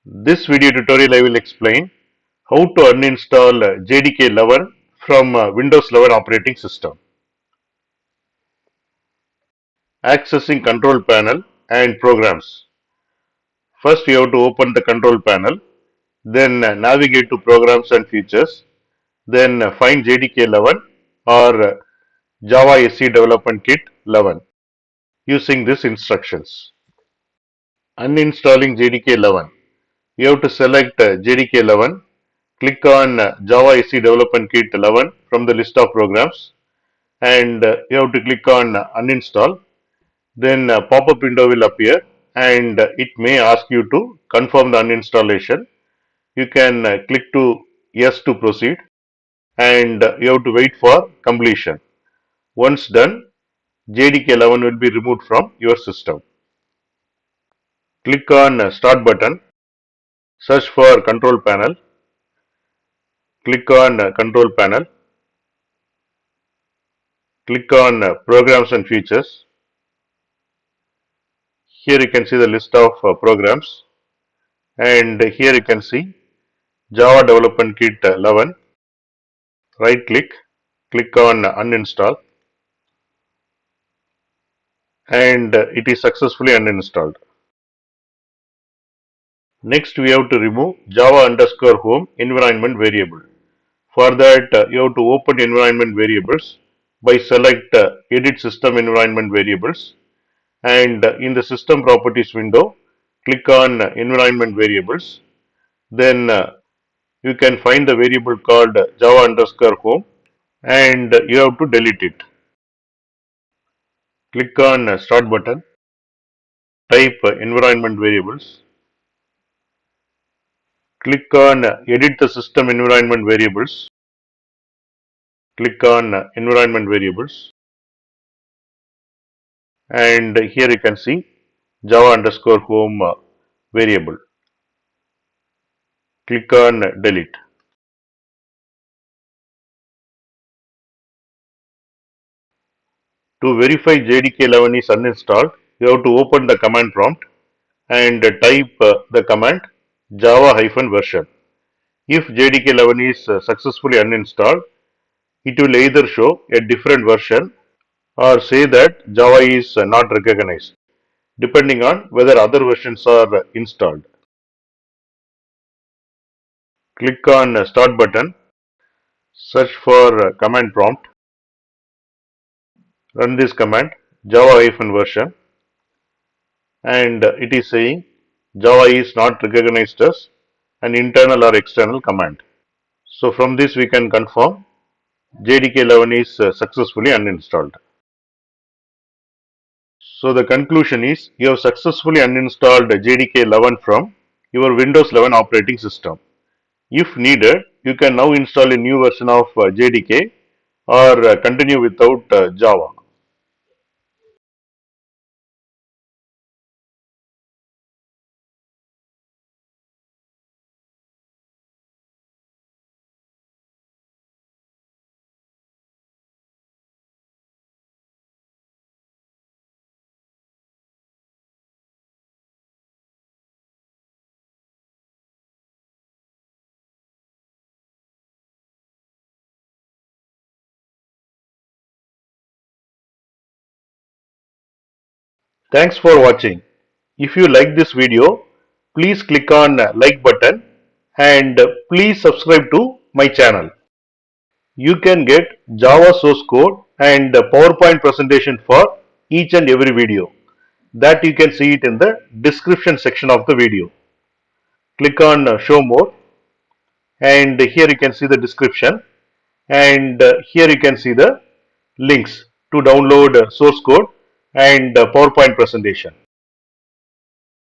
This video tutorial I will explain how to uninstall JDK 11 from Windows 11 operating system. Accessing control panel and programs. First you have to open the control panel, then navigate to programs and features, then find JDK 11 or Java SE Development Kit 11 using these instructions. Uninstalling JDK 11. You have to select JDK 11, click on Java SE Development Kit 11 from the list of programs, and you have to click on uninstall. Then a pop-up window will appear and it may ask you to confirm the uninstallation. You can click to yes to proceed, and you have to wait for completion. Once done, JDK 11 will be removed from your system. Click on start button, search for control panel, click on control panel, click on programs and features. Here you can see the list of programs, and here you can see Java Development Kit 11. Right click, click on uninstall, and it is successfully uninstalled. Next we have to remove Java underscore home environment variable. For that you have to open environment variables by select edit system environment variables, and in the system properties window click on environment variables. Then you can find the variable called Java underscore home, and you have to delete it. Click on start button, type environment variables, click on edit the system environment variables, click on environment variables, and here you can see Java underscore home variable. Click on delete. To verify JDK 11 is uninstalled, you have to open the command prompt and type the command java-version. If JDK 11 is successfully uninstalled, it will either show a different version or say that Java is not recognized, depending on whether other versions are installed. Click on start button, search for command prompt, run this command java-version, and it is saying Java is not recognized as an internal or external command. So from this we can confirm JDK 11 is successfully uninstalled. So the conclusion is you have successfully uninstalled JDK 11 from your Windows 11 operating system. If needed, you can now install a new version of JDK or continue without Java. Thanks for watching. If you like this video, please click on like button and please subscribe to my channel. You can get Java source code and PowerPoint presentation for each and every video. That you can see it in the description section of the video. Click on show more, and here you can see the description, and here you can see the links to download source code and PowerPoint presentation.